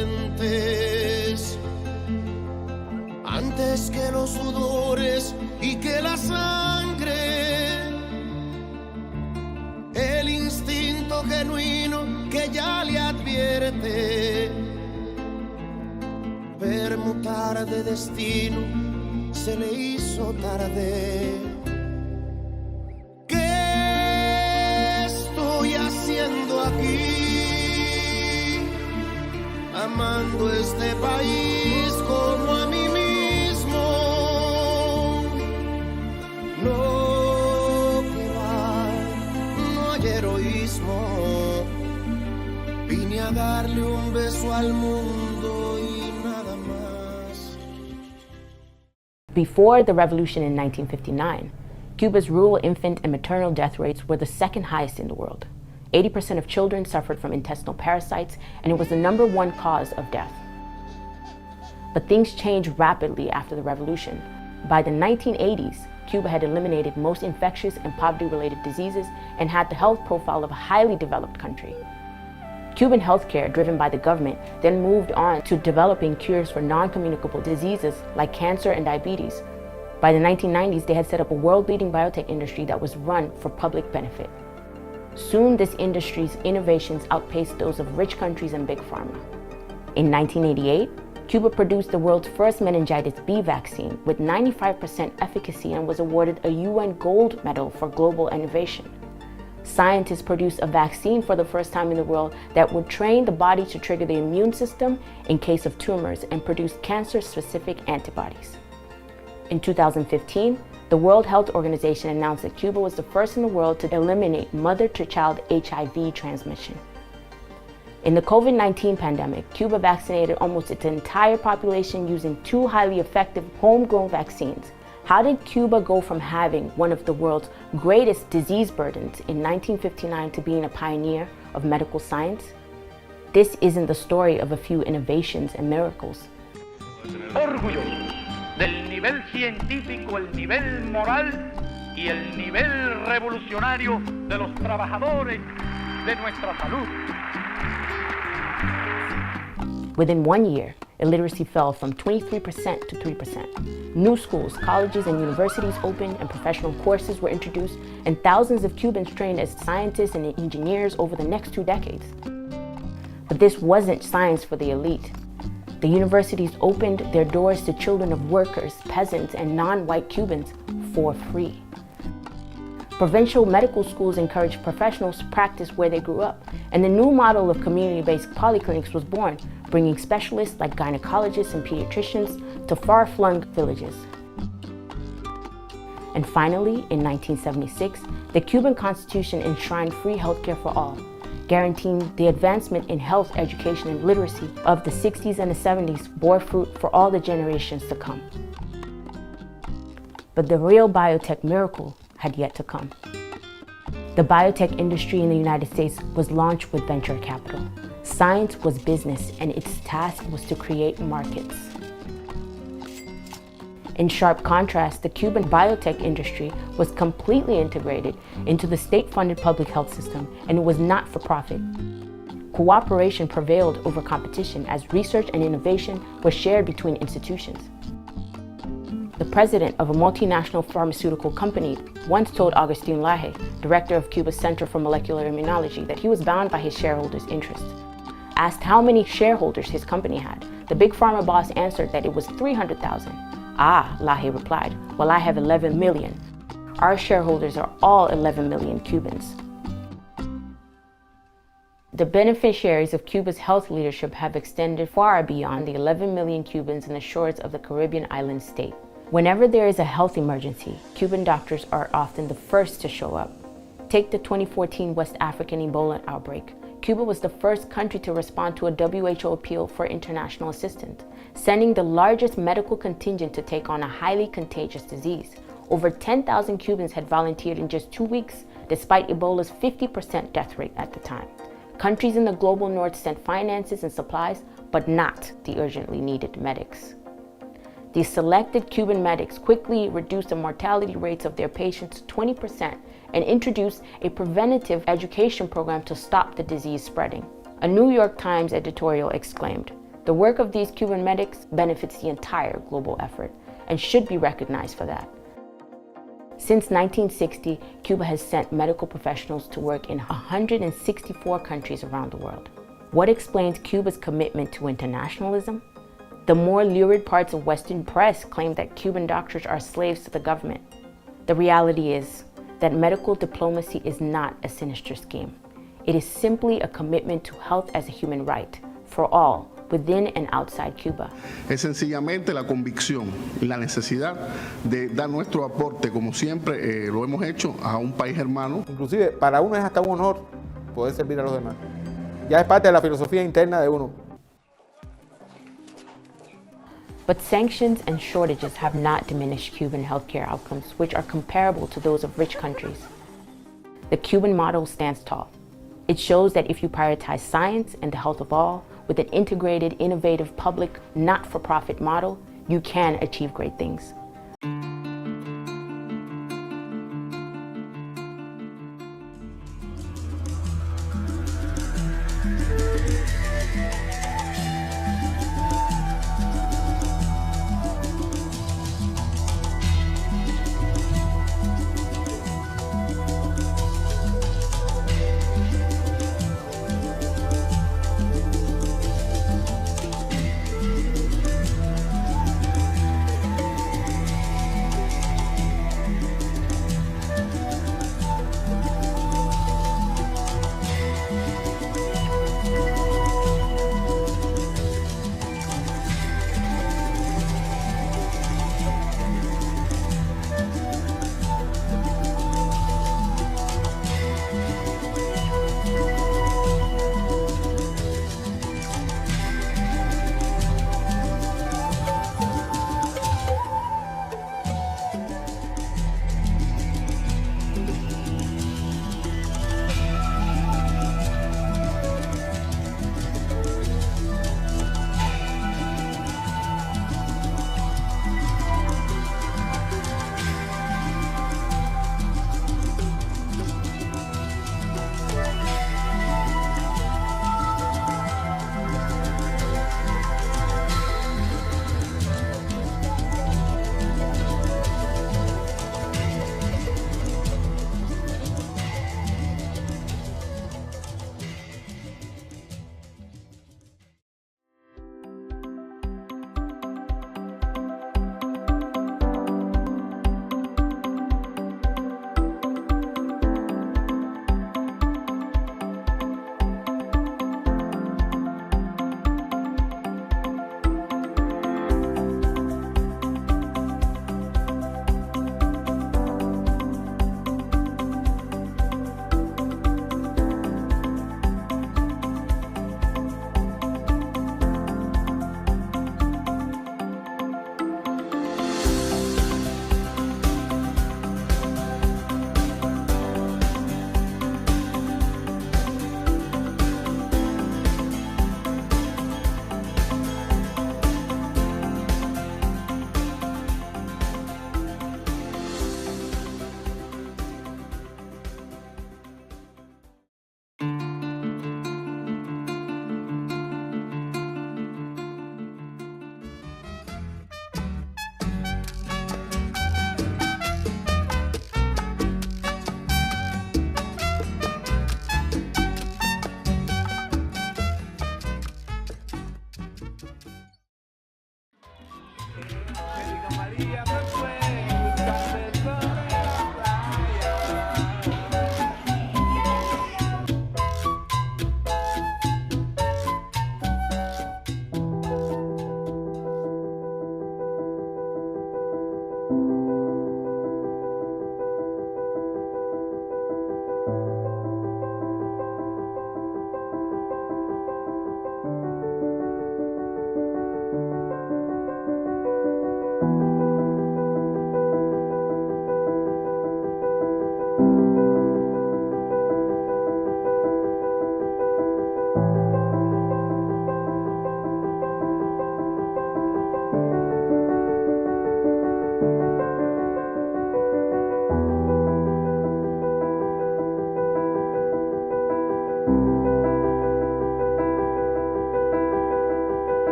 antes que los sudores y que la sangre, el instinto genuino que ya le advierte, permutar de destino se le hizo tarde. ¿Qué estoy haciendo aquí? Amando este país como a mí mismo. No, que va, no hay heroísmo. Vine a darle un beso al mundo y nada más. Before the revolution in 1959, Cuba's rural infant and maternal death rates were the second highest in the world. 80% of children suffered from intestinal parasites, and it was the #1 cause of death. But things changed rapidly after the revolution. By the 1980s, Cuba had eliminated most infectious and poverty-related diseases and had the health profile of a highly developed country. Cuban healthcare, driven by the government, then moved on to developing cures for non-communicable diseases like cancer and diabetes. By the 1990s, they had set up a world-leading biotech industry that was run for public benefit. Soon, this industry's innovations outpaced those of rich countries and big pharma. In 1988, Cuba produced the world's first meningitis B vaccine with 95% efficacy and was awarded a UN Gold Medal for global innovation. Scientists produced a vaccine for the first time in the world that would train the body to trigger the immune system in case of tumors and produce cancer-specific antibodies. In 2015, the World Health Organization announced that Cuba was the first in the world to eliminate mother-to-child HIV transmission. In the COVID-19 pandemic, Cuba vaccinated almost its entire population using 2 highly effective homegrown vaccines. How did Cuba go from having one of the world's greatest disease burdens in 1959 to being a pioneer of medical science? This isn't the story of a few innovations and miracles. Orgullosos del nivel científico, el nivel moral y el nivel revolucionario de los trabajadores de nuestra salud. Within 1 year, illiteracy fell from 23% to 3%. New schools, colleges, and universities opened, and professional courses were introduced, and thousands of Cubans trained as scientists and engineers over the next 2 decades. But this wasn't science for the elite. The universities opened their doors to children of workers, peasants, and non-white Cubans for free. Provincial medical schools encouraged professionals to practice where they grew up, and the new model of community-based polyclinics was born, bringing specialists like gynecologists and pediatricians to far-flung villages. And finally, in 1976, the Cuban Constitution enshrined free healthcare for all, guaranteeing the advancement in health, education, and literacy of the 60s and the 70s bore fruit for all the generations to come. But the real biotech miracle had yet to come. The biotech industry in the United States was launched with venture capital. Science was business, and its task was to create markets. In sharp contrast, the Cuban biotech industry was completely integrated into the state-funded public health system, and it was not for profit. Cooperation prevailed over competition as research and innovation were shared between institutions. The president of a multinational pharmaceutical company once told Agustin Laje, director of Cuba's Center for Molecular Immunology, that he was bound by his shareholders' interests. Asked how many shareholders his company had, the big pharma boss answered that it was 300,000. Ah, Laje replied, well, I have 11 million. Our shareholders are all 11 million Cubans. The beneficiaries of Cuba's health leadership have extended far beyond the 11 million Cubans in the shores of the Caribbean island state. Whenever there is a health emergency, Cuban doctors are often the first to show up. Take the 2014 West African Ebola outbreak. Cuba was the first country to respond to a WHO appeal for international assistance, sending the largest medical contingent to take on a highly contagious disease. over 10,000 Cubans had volunteered in just 2 weeks, despite Ebola's 50% death rate at the time. Countries in the global north sent finances and supplies, but not the urgently needed medics. These selected Cuban medics quickly reduced the mortality rates of their patients 20% and introduced a preventative education program to stop the disease spreading. A New York Times editorial exclaimed, "The work of these Cuban medics benefits the entire global effort and should be recognized for that." Since 1960, Cuba has sent medical professionals to work in 164 countries around the world. What explains Cuba's commitment to internationalism? The more lurid parts of Western press claim that Cuban doctors are slaves to the government. The reality is that medical diplomacy is not a sinister scheme. It is simply a commitment to health as a human right for all, within and outside Cuba. Es sencillamente la convicción y la necesidad de dar nuestro aporte, como siempre lo hemos hecho, a un país hermano. Inclusive, para uno es hasta un honor poder servir a los demás. Ya es parte de la filosofía interna de uno. But sanctions and shortages have not diminished Cuban healthcare outcomes, which are comparable to those of rich countries. The Cuban model stands tall. It shows that if you prioritize science and the health of all with an integrated, innovative, public, not-for-profit model, you can achieve great things.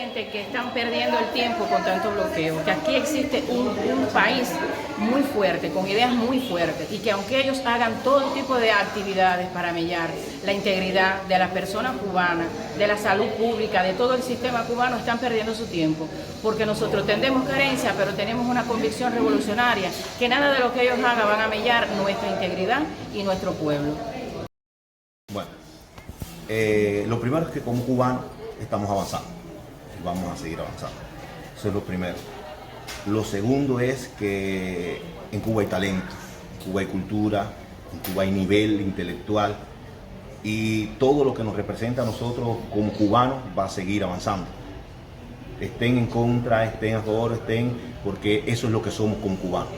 siente que están perdiendo el tiempo con tanto bloqueo, que aquí existe un país muy fuerte, con ideas muy fuertes, y que aunque ellos hagan todo tipo de actividades para mellar la integridad de la persona cubana, de la salud pública, de todo el sistema cubano, están perdiendo su tiempo, porque nosotros tendemos carencia, pero tenemos una convicción revolucionaria, que nada de lo que ellos hagan van a mellar nuestra integridad y nuestro pueblo. Bueno, lo primero es que como cubanos estamos avanzando y vamos a seguir avanzando. Eso es lo primero. Lo segundo es que en Cuba hay talento, en Cuba hay cultura, en Cuba hay nivel intelectual y todo lo que nos representa a nosotros como cubanos va a seguir avanzando. Estén en contra, estén a favor, estén, porque eso es lo que somos como cubanos.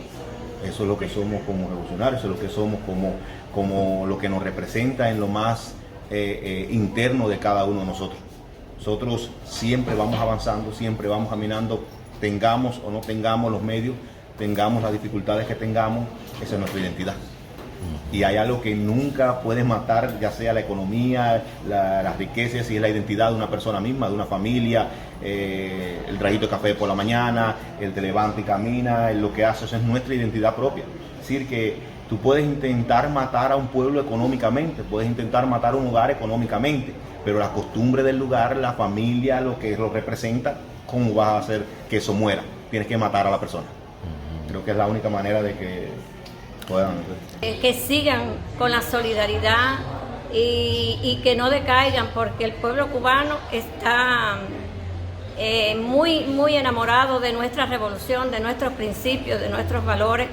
Eso es lo que somos como revolucionarios, eso es lo que somos como lo que nos representa en lo más interno de cada uno de nosotros. Nosotros siempre vamos avanzando, siempre vamos caminando, tengamos o no tengamos los medios, tengamos las dificultades que tengamos, esa es nuestra identidad. Y hay algo que nunca puedes matar, ya sea la economía, las riquezas, y es la identidad de una persona misma, de una familia, el trajito de café por la mañana, el te levanta y camina, lo que hace, eso es nuestra identidad propia. Es decir, que tú puedes intentar matar a un pueblo económicamente, puedes intentar matar a un hogar económicamente, pero la costumbre del lugar, la familia, lo que lo representa, ¿cómo vas a hacer que eso muera? Tienes que matar a la persona. Creo que es la única manera de que puedan... Que sigan con la solidaridad y que no decaigan, porque el pueblo cubano está muy enamorado de nuestra revolución, de nuestros principios, de nuestros valores,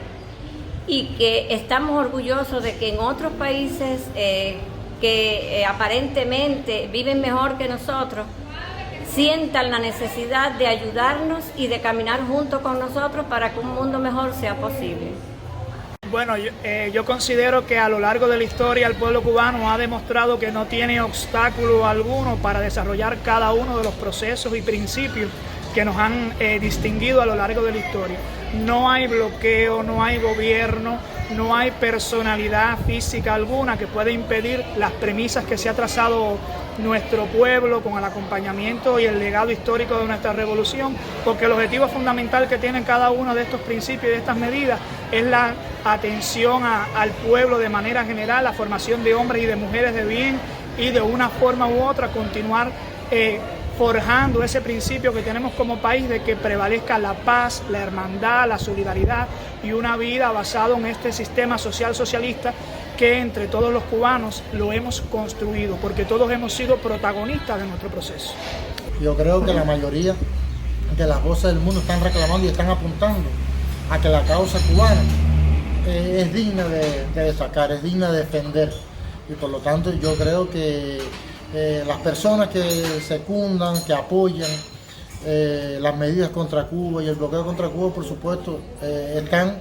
y que estamos orgullosos de que en otros países que aparentemente viven mejor que nosotros, sientan la necesidad de ayudarnos y de caminar junto con nosotros para que un mundo mejor sea posible. Bueno, yo considero que a lo largo de la historia el pueblo cubano ha demostrado que no tiene obstáculo alguno para desarrollar cada uno de los procesos y principios que nos han distinguido a lo largo de la historia. No hay bloqueo, no hay gobierno, no hay personalidad física alguna que pueda impedir las premisas que se ha trazado nuestro pueblo con el acompañamiento y el legado histórico de nuestra revolución, porque el objetivo fundamental que tienen cada uno de estos principios y de estas medidas es la atención al pueblo de manera general, la formación de hombres y de mujeres de bien, y de una forma u otra continuar forjando ese principio que tenemos como país de que prevalezca la paz, la hermandad, la solidaridad y una vida basada en este sistema social socialista que entre todos los cubanos lo hemos construido, porque todos hemos sido protagonistas de nuestro proceso. Yo creo que la mayoría de las voces del mundo están reclamando y están apuntando a que la causa cubana es digna de destacar, es digna de defender, y por lo tanto yo creo que las personas que secundan, que apoyan las medidas contra Cuba y el bloqueo contra Cuba, por supuesto, están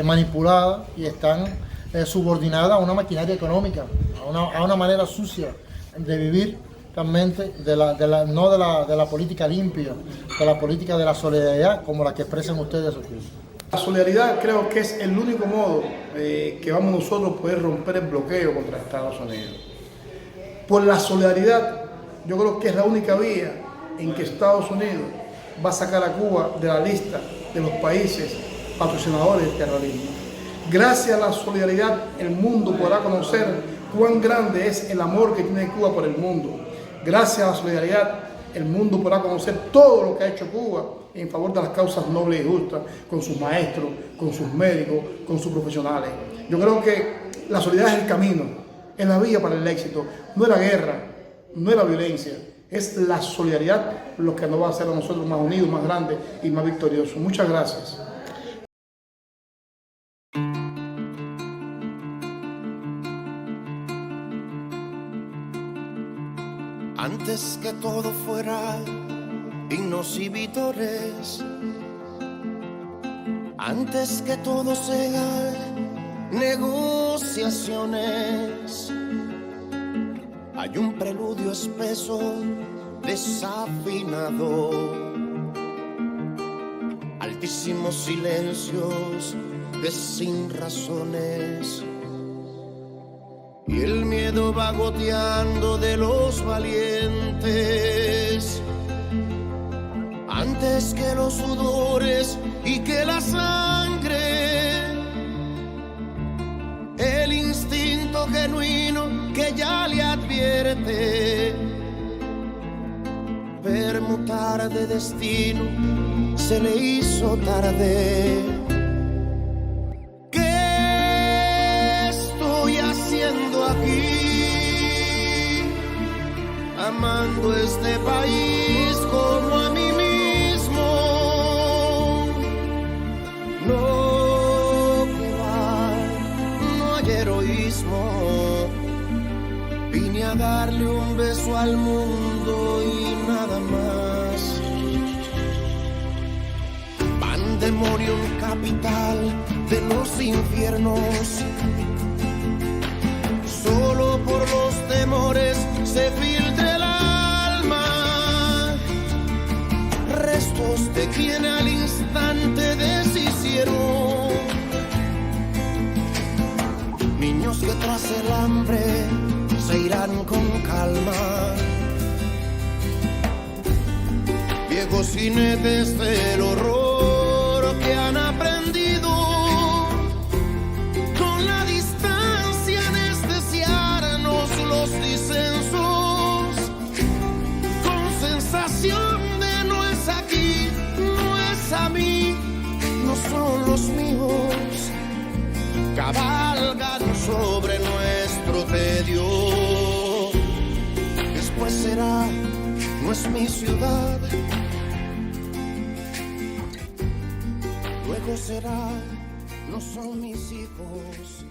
manipuladas y están subordinadas a una maquinaria económica, a una manera sucia de vivir, realmente, no de la política limpia, de la política de la solidaridad, como la que expresan ustedes aquí. La solidaridad creo que es el único modo que vamos nosotros a poder romper el bloqueo contra Estados Unidos. Por la solidaridad, yo creo que es la única vía en que Estados Unidos va a sacar a Cuba de la lista de los países patrocinadores del terrorismo. Gracias a la solidaridad, el mundo podrá conocer cuán grande es el amor que tiene Cuba por el mundo. Gracias a la solidaridad, el mundo podrá conocer todo lo que ha hecho Cuba en favor de las causas nobles y justas, con sus maestros, con sus médicos, con sus profesionales. Yo creo que la solidaridad es el camino, es la vía para el éxito. No es la guerra, no es la violencia, es la solidaridad lo que nos va a hacer a nosotros más unidos, más grandes y más victoriosos. Muchas gracias. Antes que todo fuera himnos y vítores, antes que todo sea negociaciones, hay un preludio espeso, desafinado, altísimos silencios de sin razones, y el miedo va goteando de los valientes, antes que los sudores y que la sangre, el instinto genuino que ya le advierte, permutar de destino se le hizo tarde. ¿Qué estoy haciendo aquí? Amando este país como a mí mismo. No, que va, no hay heroísmo. Vine a darle un beso al mundo y nada más. Pandemonium capital de los infiernos. Solo por los temores se filtra el alma. Restos de quien al instante deshicieron. Niños que tras el hambre se irán con calma. Viejos jinetes del horror que han aprendido con la distancia anestesiarnos los disensos, con sensación de no es aquí, no es a mí, no son los míos, cabalgan sobre nuestro tedio. Después será, no es mi ciudad. Luego será, no son mis hijos.